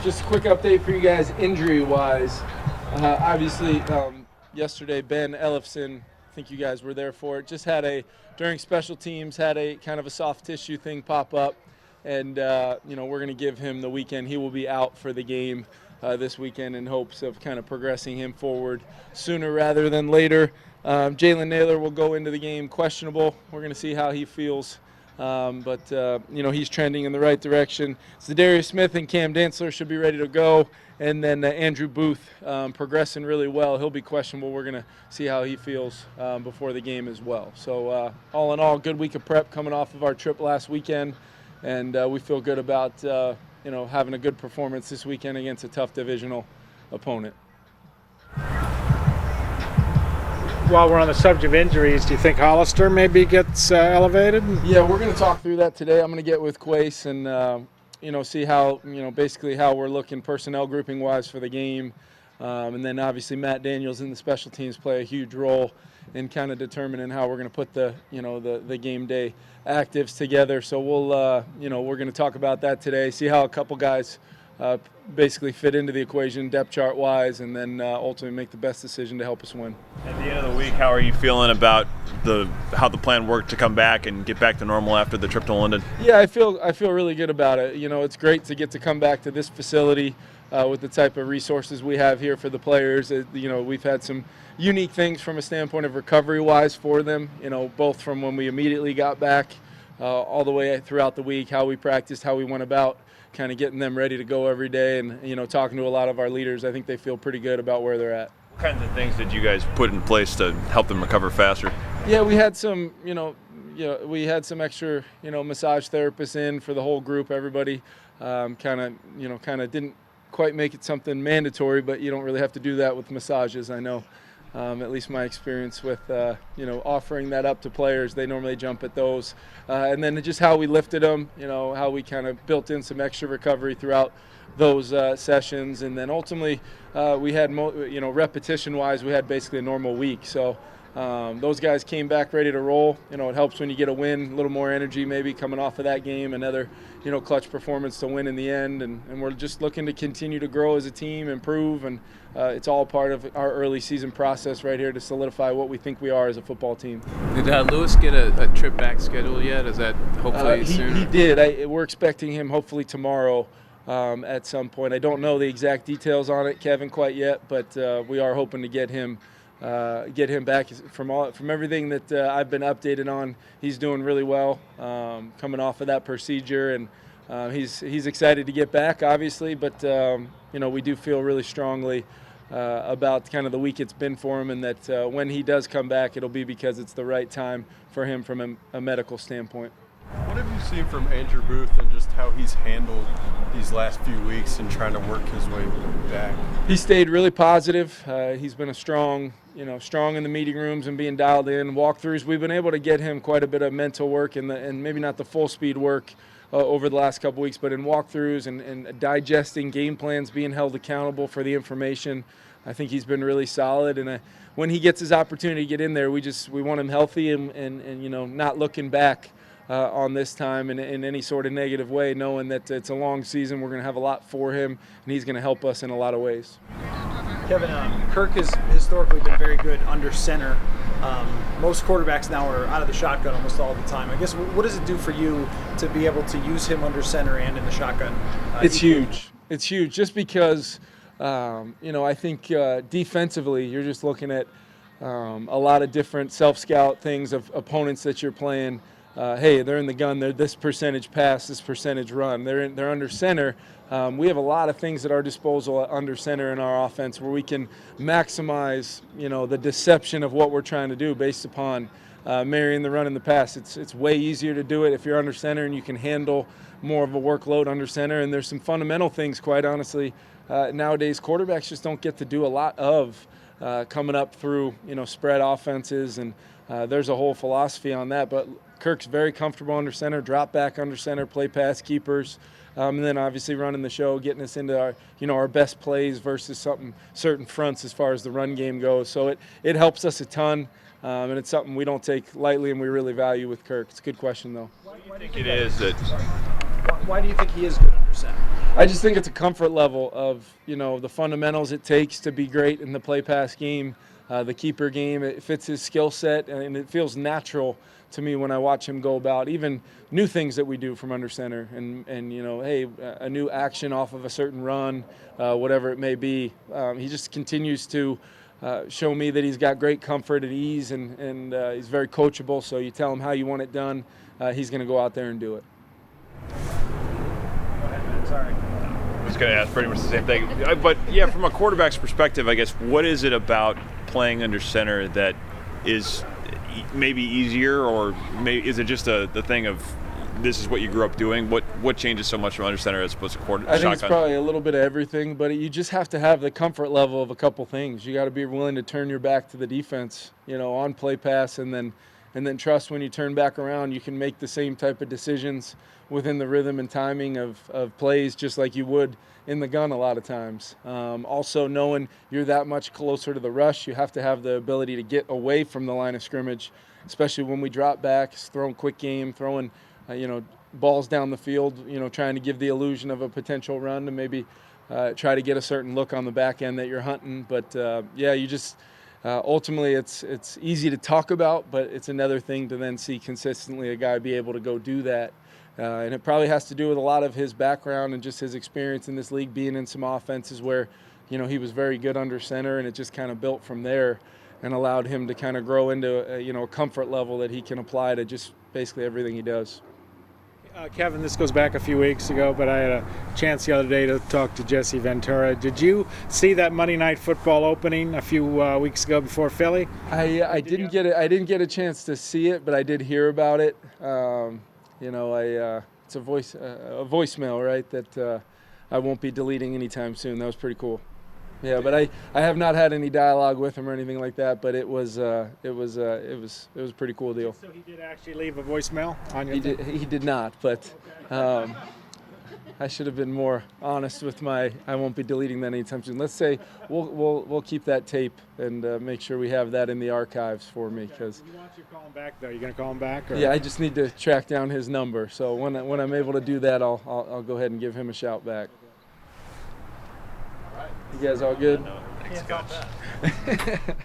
Just a quick update for you guys injury-wise. Obviously, yesterday Ben Ellefson, I think you guys were there for it, just during special teams, had a kind of a soft tissue thing pop up. And, we're going to give him the weekend. He will be out for the game this weekend in hopes of kind of progressing him forward sooner rather than later. Jalen Naylor will go into the game questionable. We're going to see how he feels. But he's trending in the right direction. Zadarius Smith and Cam Dantzler should be ready to go. And then Andrew Booth progressing really well. He'll be questionable. We're going to see how he feels before the game as well. So all in all, good week of prep coming off of our trip last weekend. And we feel good about, having a good performance this weekend against a tough divisional opponent. While we're on the subject of injuries, do you think Hollister maybe gets elevated? Yeah, we're going to talk through that today. I'm going to get with Quace and, see how, basically how we're looking personnel grouping wise for the game. And then obviously Matt Daniels and the special teams play a huge role in kind of determining how we're going to put the game day actives together. So we're going to talk about that today, see how a couple guys basically fit into the equation depth chart wise, and then ultimately make the best decision to help us win. At the end of the week, how are you feeling about how the plan worked to come back and get back to normal after the trip to London? Yeah, I feel really good about it. It's great to get to come back to this facility with the type of resources we have here for the players. We've had some unique things from a standpoint of recovery wise for them, both from when we immediately got back all the way throughout the week, how we practiced, how we went about kind of getting them ready to go every day, and talking to a lot of our leaders. I think they feel pretty good about where they're at. What kinds of things did you guys put in place to help them recover faster? Yeah, we had some extra massage therapists in for the whole group. Everybody kind of didn't quite make it something mandatory, but you don't really have to do that with massages. I know at least my experience with offering that up to players, they normally jump at those. And then just how we lifted them, how we kind of built in some extra recovery throughout those sessions. And then ultimately we had repetition wise, we had basically a normal week. So those guys came back ready to roll. It helps when you get a win, a little more energy maybe coming off of that game, another clutch performance to win in the end. And we're just looking to continue to grow as a team, improve, and it's all part of our early season process right here to solidify what we think we are as a football team. Did Lewis get a trip back scheduled yet? Is that hopefully soon? He did. We're expecting him hopefully tomorrow at some point. I don't know the exact details on it, Kevin, quite yet, but we are hoping to get him back. From everything that I've been updated on, he's doing really well coming off of that procedure, and he's excited to get back, obviously, but we do feel really strongly about kind of the week it's been for him, and that when he does come back, it'll be because it's the right time for him from a medical standpoint. What have you seen from Andrew Booth and just how he's handled these last few weeks and trying to work his way back? He stayed really positive. He's been strong in the meeting rooms and being dialed in. Walkthroughs, we've been able to get him quite a bit of mental work and maybe not the full speed work over the last couple weeks, but in walkthroughs and digesting game plans, being held accountable for the information. I think he's been really solid, and when he gets his opportunity to get in there, we want him healthy and not looking back on this time in any sort of negative way, knowing that it's a long season. We're going to have a lot for him, and he's going to help us in a lot of ways. Kevin, Kirk has historically been very good under center. Most quarterbacks now are out of the shotgun almost all the time. I guess, what does it do for you to be able to use him under center and in the shotgun? It's huge. It's huge just because, I think defensively you're just looking at a lot of different self-scout things of opponents that you're playing. Hey, they're in the gun, they're this percentage pass, this percentage run, they're under center. We have a lot of things at our disposal under center in our offense where we can maximize, the deception of what we're trying to do based upon marrying the run and the pass. It's way easier to do it if you're under center and you can handle more of a workload under center. And there's some fundamental things, quite honestly, nowadays quarterbacks just don't get to do a lot of coming up through, spread offenses, and there's a whole philosophy on that. But Kirk's very comfortable under center, drop back under center, play pass keepers, and then obviously running the show, getting us into our, our best plays versus certain fronts as far as the run game goes. So it helps us a ton, and it's something we don't take lightly and we really value with Kirk. It's a good question, though. Why do you think it is that? Why do you think he is good under center? I just think it's a comfort level of, the fundamentals it takes to be great in the play pass game, the keeper game. It fits his skill set, and it feels natural to me when I watch him go about even new things that we do from under center and hey, a new action off of a certain run, whatever it may be. He just continues to show me that he's got great comfort and ease, and he's very coachable. So you tell him how you want it done, he's going to go out there and do it. Sorry. I was going to ask pretty much the same thing. But, yeah, from a quarterback's perspective, I guess, what is it about playing under center that is maybe easier, or is it just the thing of this is what you grew up doing? What changes so much from under center as opposed to shotgun? I think it's probably a little bit of everything, but you just have to have the comfort level of a couple things. You got to be willing to turn your back to the defense, on play pass, and then trust when you turn back around you can make the same type of decisions within the rhythm and timing of plays just like you would in the gun a lot of times. Also knowing you're that much closer to the rush, you have to have the ability to get away from the line of scrimmage, especially when we drop back, throwing quick game, throwing balls down the field, trying to give the illusion of a potential run to maybe try to get a certain look on the back end that you're hunting. But you just ultimately it's easy to talk about, but it's another thing to then see consistently a guy be able to go do that. And it probably has to do with a lot of his background and just his experience in this league, being in some offenses where, he was very good under center, and it just kind of built from there and allowed him to kind of grow into a comfort level that he can apply to just basically everything he does. Kevin, this goes back a few weeks ago, but I had a chance the other day to talk to Jesse Ventura. Did you see that Monday Night Football opening a few weeks ago before Philly? I didn't get it. I didn't get a chance to see it, but I did hear about it. It's a voicemail, right? That I won't be deleting anytime soon. That was pretty cool. Yeah, but I have not had any dialogue with him or anything like that. But it was a pretty cool deal. So he did actually leave a voicemail on your. He did not, but I should have been more honest with my. I won't be deleting that anytime soon. Let's say we'll keep that tape and make sure we have that in the archives for me, because. You want you to call him back though? You gonna call him back? Or? Yeah, I just need to track down his number. So when I'm able to do that, I'll go ahead and give him a shout back. You guys all good? No, thanks, Coach.